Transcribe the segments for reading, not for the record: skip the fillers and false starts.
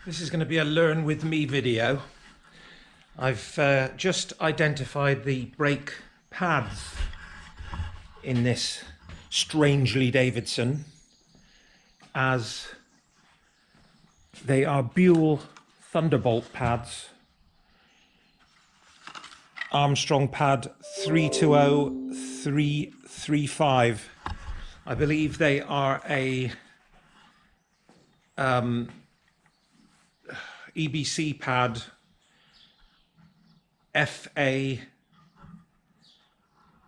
This is going to be a learn with me video. I've just identified the brake pads in this Strangely Davidson as they are Buell Thunderbolt pads, Armstrong pad 320335. I believe they are a EBC pad FA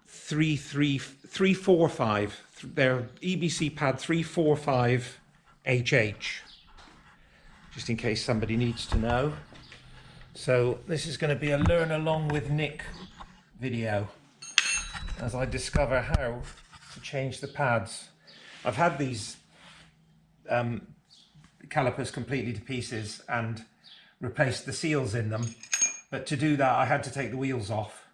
345. They're EBC pad 345 HH, just in case somebody needs to know. So this is going to be a learn along with Nick video as I discover how to change the pads. I've had these calipers completely to pieces and replaced the seals in them, but to do that I had to take the wheels off.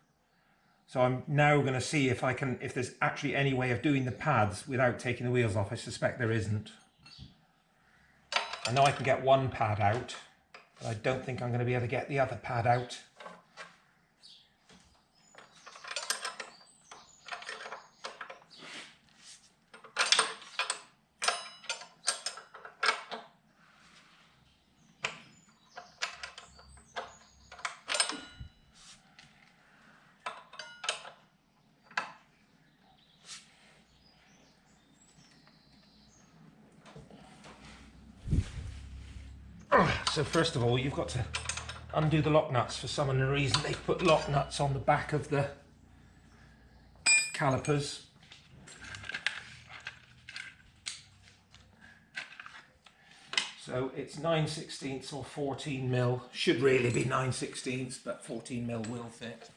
So I'm now going to see if there's actually any way of doing the pads without taking the wheels off. I suspect there isn't. I know I can get one pad out, but I don't think I'm going to be able to get the other pad out. So first of all, you've got to undo the lock nuts. For some unknown reason, they've put lock nuts on the back of the calipers. So it's 9/16 or 14 mil. Should really be 9/16, but 14 mil will fit.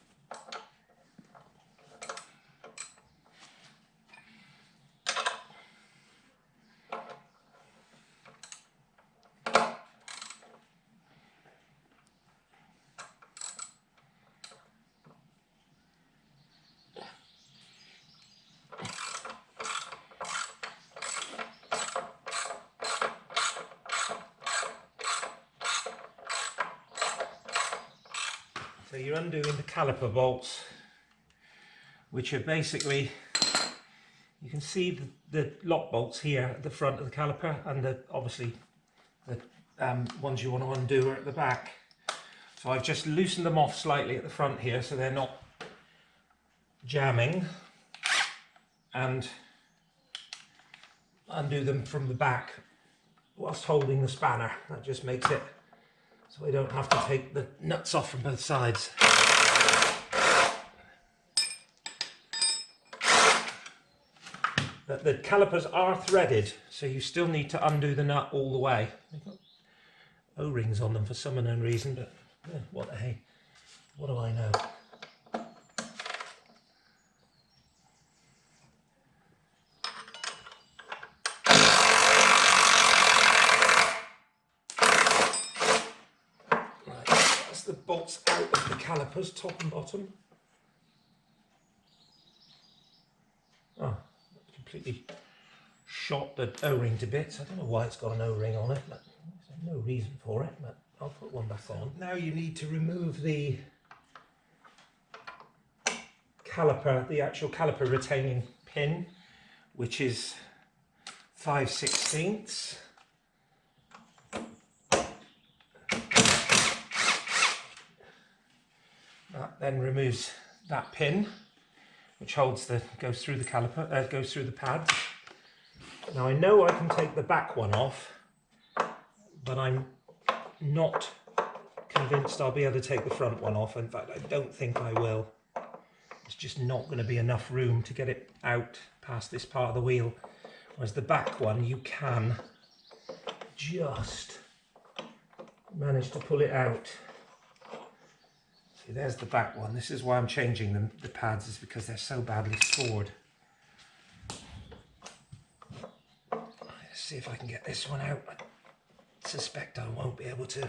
So you're undoing the caliper bolts, which are basically, you can see the lock bolts here at the front of the caliper, and obviously the ones you want to undo are at the back. So I've just loosened them off slightly at the front here so they're not jamming, and undo them from the back whilst holding the spanner. That just makes it so I don't have to take the nuts off from both sides. But the calipers are threaded, so you still need to undo the nut all the way. They've got O-rings on them for some unknown reason, but what the hey, what do I know? The bolts out of the calipers, top and bottom. Oh, completely shot the O-ring to bits. I don't know why it's got an O-ring on it, but there's no reason for it, but I'll put one back on. Now you need to remove the caliper, the actual caliper retaining pin, which is 5/16. That then removes that pin, which goes through the caliper, goes through the pads. Now I know I can take the back one off, but I'm not convinced I'll be able to take the front one off. In fact, I don't think I will. It's just not going to be enough room to get it out past this part of the wheel. Whereas the back one, you can just manage to pull it out. See, there's the back one. This is why I'm changing them, the pads, is because they're so badly scored. Let's see if I can get this one out. I suspect I won't be able to.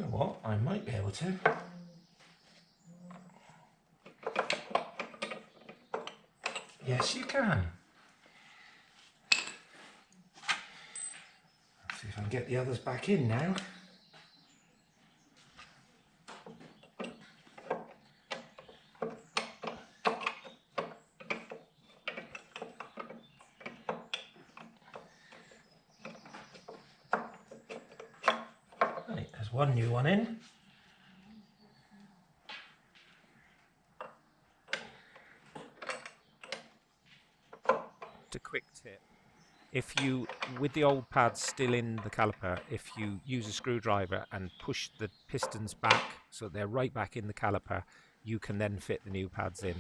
know what? I might be able to. Yes, you can. Let's see if I can get the others back in now. Right, there's one new one in. A quick tip: if you, with the old pads still in the caliper, if you use a screwdriver and push the pistons back so they're right back in the caliper, you can then fit the new pads in.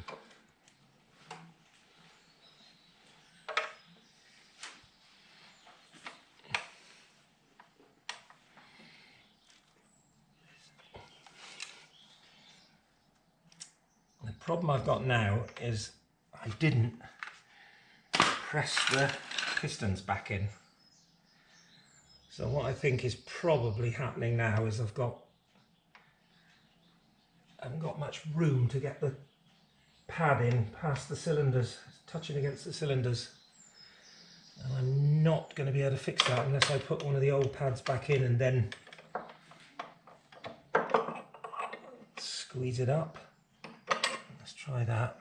The problem I've got now is I didn't press the pistons back in. So what I think is probably happening now is I haven't got much room to get the pad in past the cylinders, touching against the cylinders. And I'm not going to be able to fix that unless I put one of the old pads back in and then squeeze it up. Let's try that.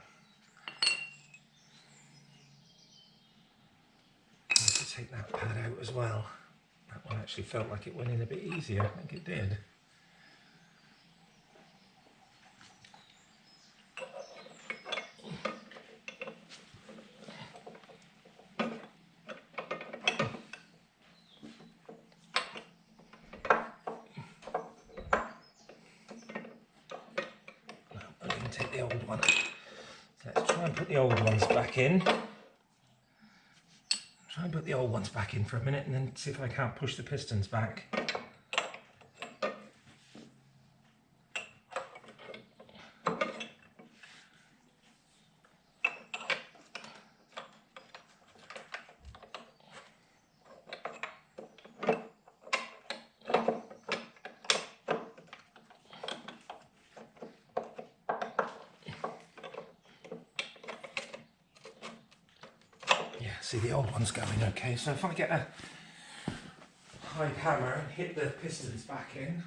I have to take that pad out as well. That one actually felt like it went in a bit easier. I think it did. I'm going to take the old one. So let's try and put the old ones back in. Try and put the old ones back in for a minute and then see if I can't push the pistons back. See, the old one's going okay, so if I get a high hammer and hit the pistons back in,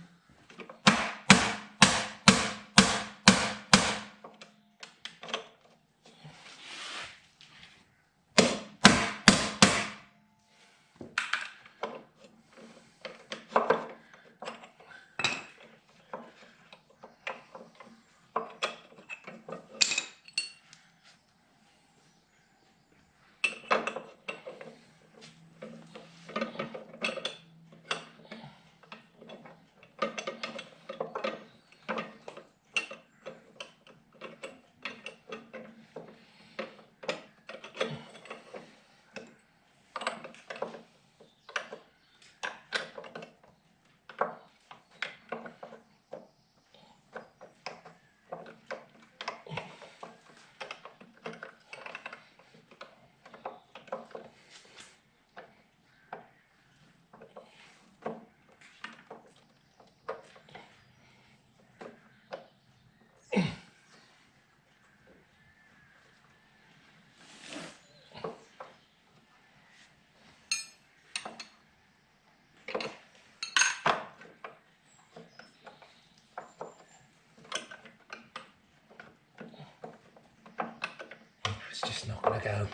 it's just not going to go.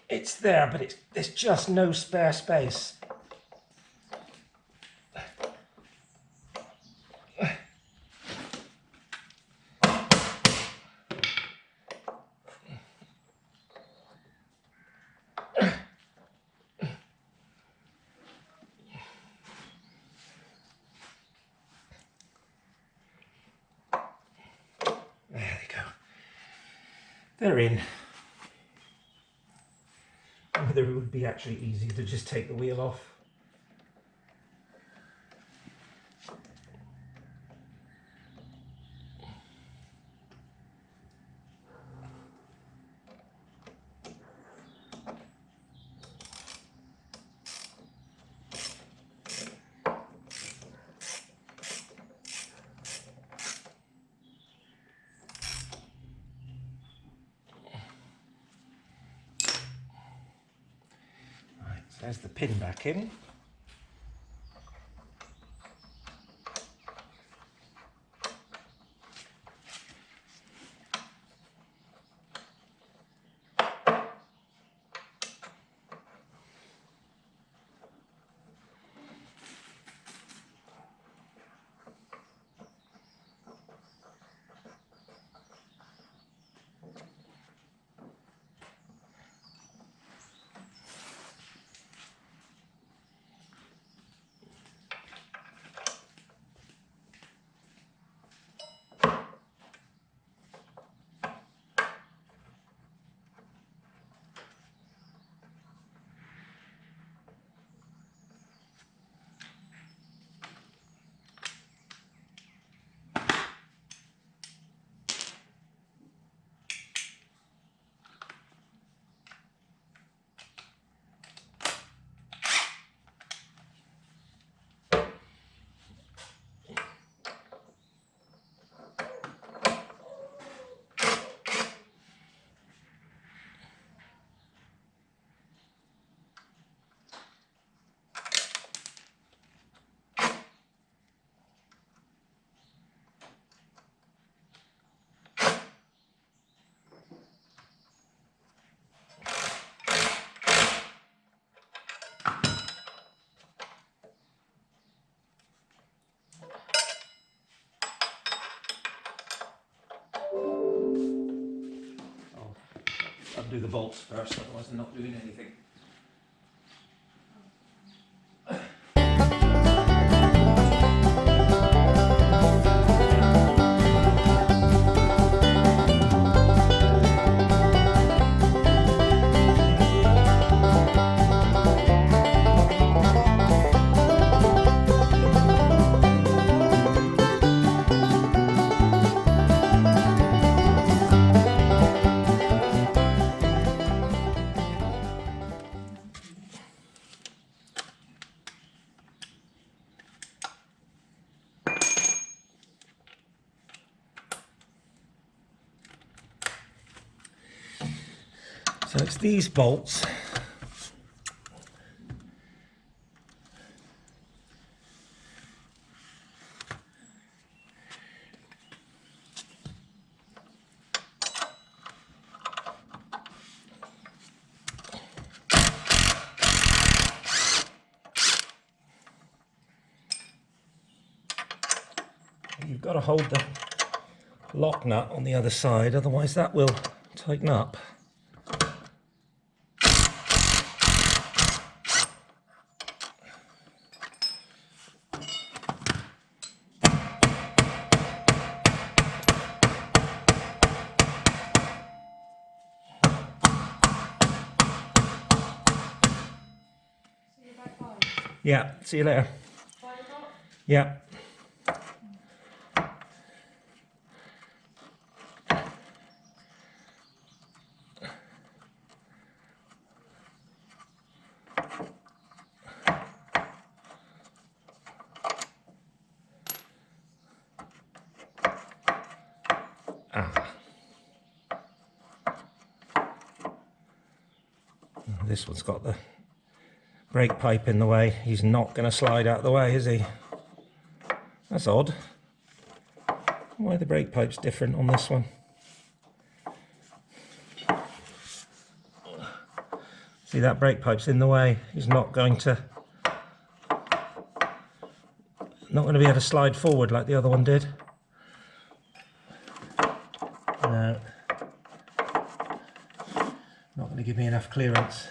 It's there, but there's just no spare space. There they go. They're in. whether it would be actually easy to just take the wheel off. There's the pin back in. Undo the bolts first, otherwise I'm not doing anything. So it's these bolts. You've got to hold the lock nut on the other side, otherwise that will tighten up. Yeah, see you later. 5 o'clock? Yeah. This one's got the brake pipe in the way. He's not going to slide out of the way, is he? That's odd. Why the brake pipe's different on this one? See, that brake pipe's in the way. He's not going to be able to slide forward like the other one did. No. Not going to give me enough clearance.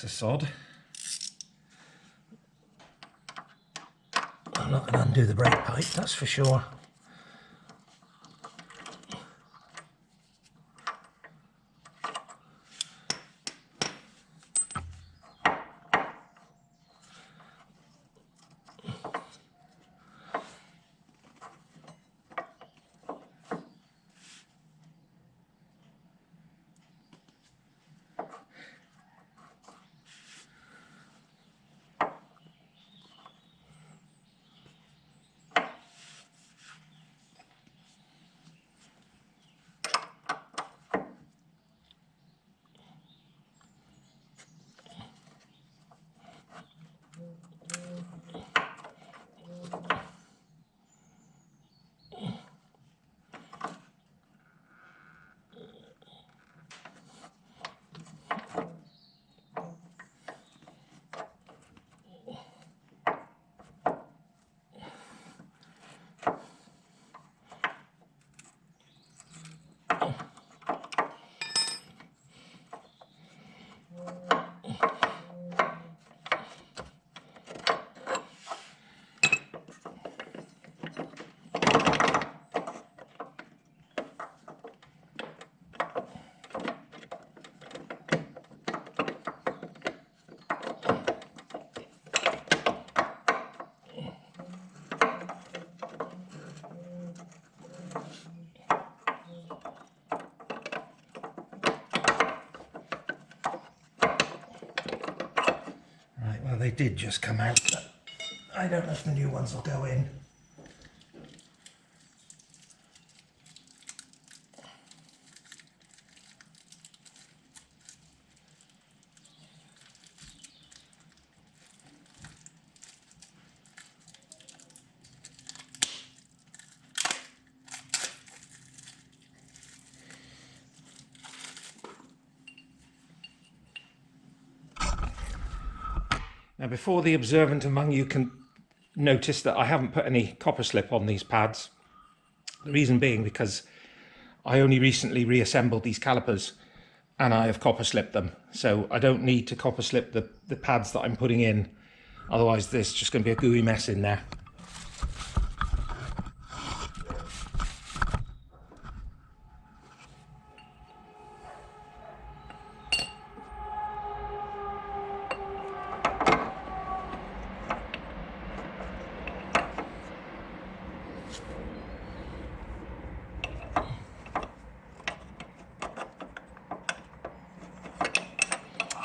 That's a sod. I'm not going to undo the brake pipe, that's for sure. Well, they did just come out, but I don't know if the new ones will go in. Now, before the observant among you can notice that I haven't put any copper slip on these pads, the reason being because I only recently reassembled these calipers and I have copper slipped them. So I don't need to copper slip the pads that I'm putting in. Otherwise there's just going to be a gooey mess in there.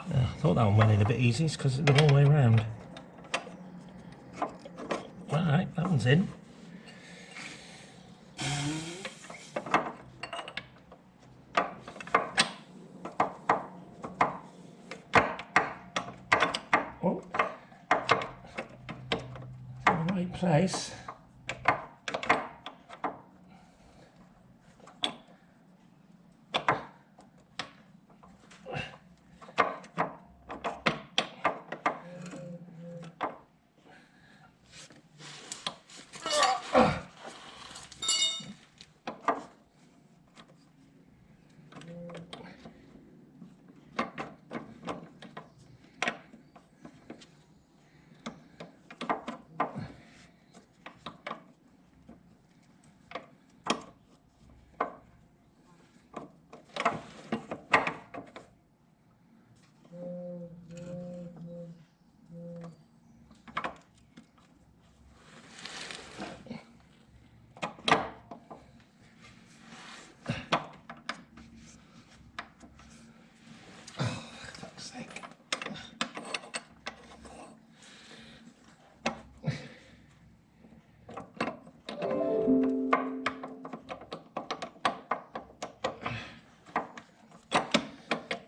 I thought that one went in a bit easy because it's been all the way around. Alright, that one's in. Oh, in the right place.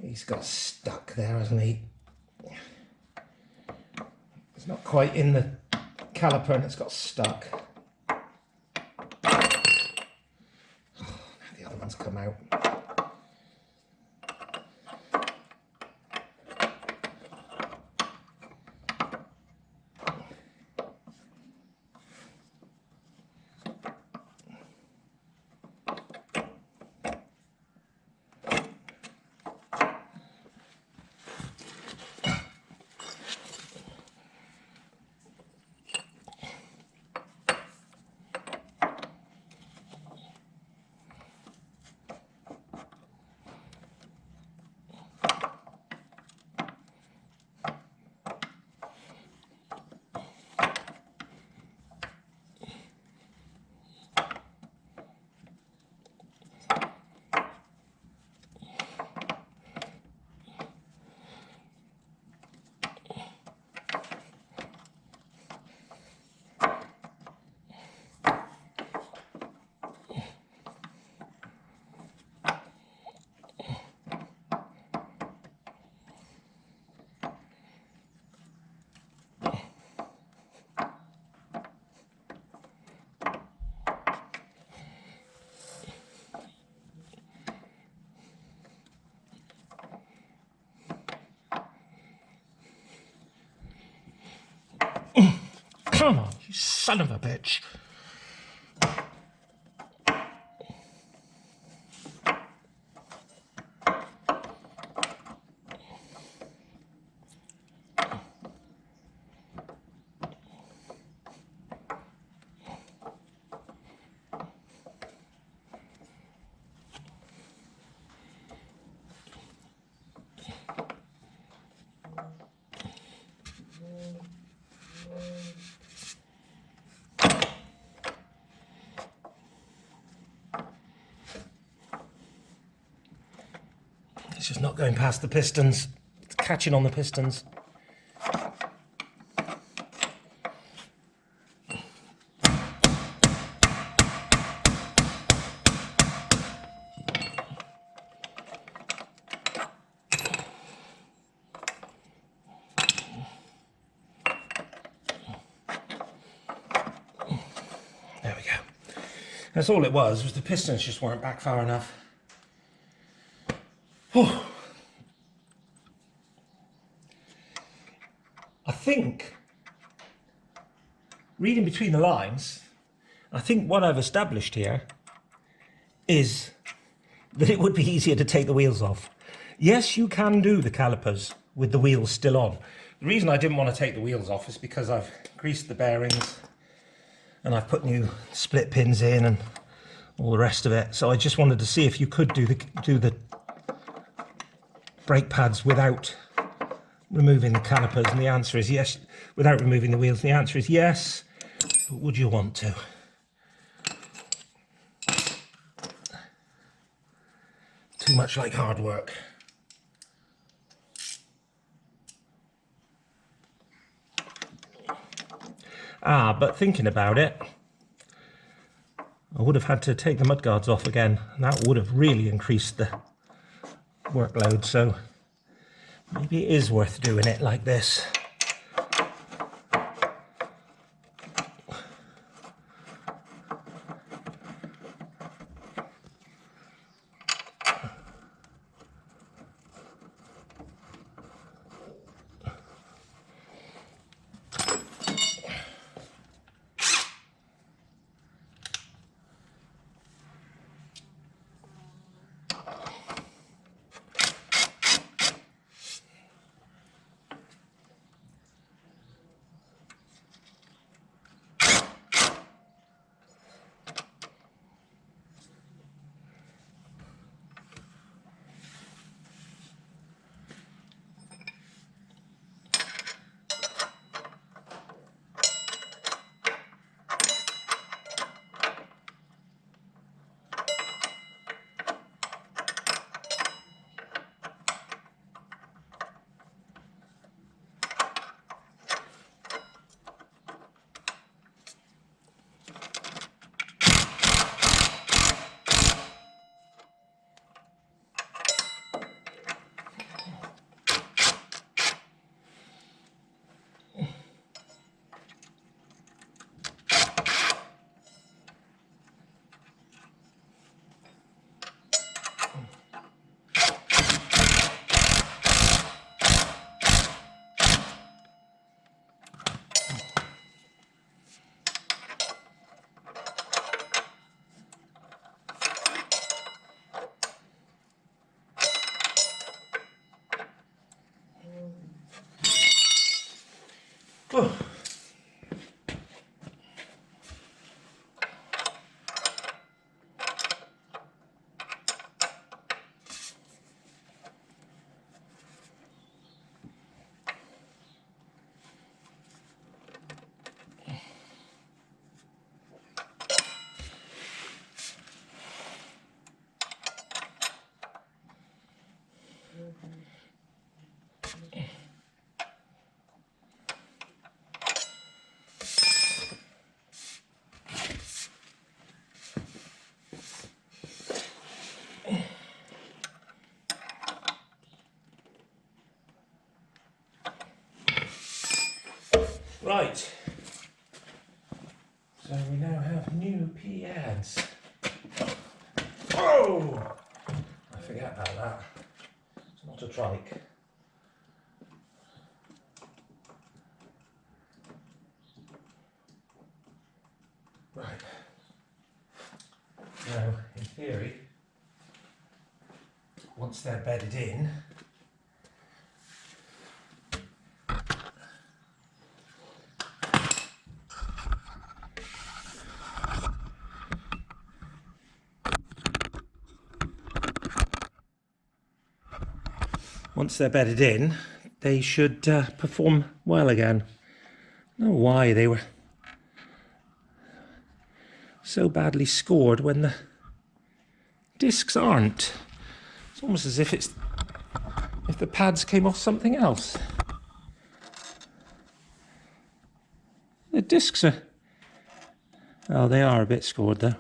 He's got stuck there, hasn't he? It's not quite in the caliper and it's got stuck. Oh, now the other one's come out. Come on, you son of a bitch. It's just not going past the pistons. It's catching on the pistons. There we go. That's all it was the pistons just weren't back far enough. Whew. I think, reading between the lines, I think what I've established here is that it would be easier to take the wheels off. Yes, you can do the calipers with the wheels still on. The reason I didn't want to take the wheels off is because I've greased the bearings and I've put new split pins in and all the rest of it. So I just wanted to see if you could do the brake pads without removing the calipers, and the answer is yes. Without removing the wheels, the answer is yes. But would you want to? Too much like hard work. But thinking about it, I would have had to take the mudguards off again, and that would have really increased the workload, so maybe it is worth doing it like this. Oh. Right, so we now have new pads. Oh! I forget about that. It's not a trike. Right. Now, in theory, once they're bedded in, they should perform well again. I don't know why they were so badly scored when the discs aren't. It's almost as if the pads came off something else. The discs are, oh, they are a bit scored though.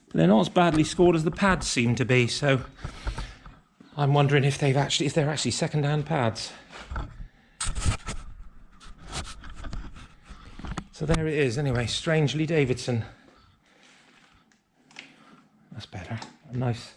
But they're not as badly scored as the pads seem to be, so I'm wondering if they're actually second-hand pads. So there it is anyway, Strangely Davidson. That's better. A nice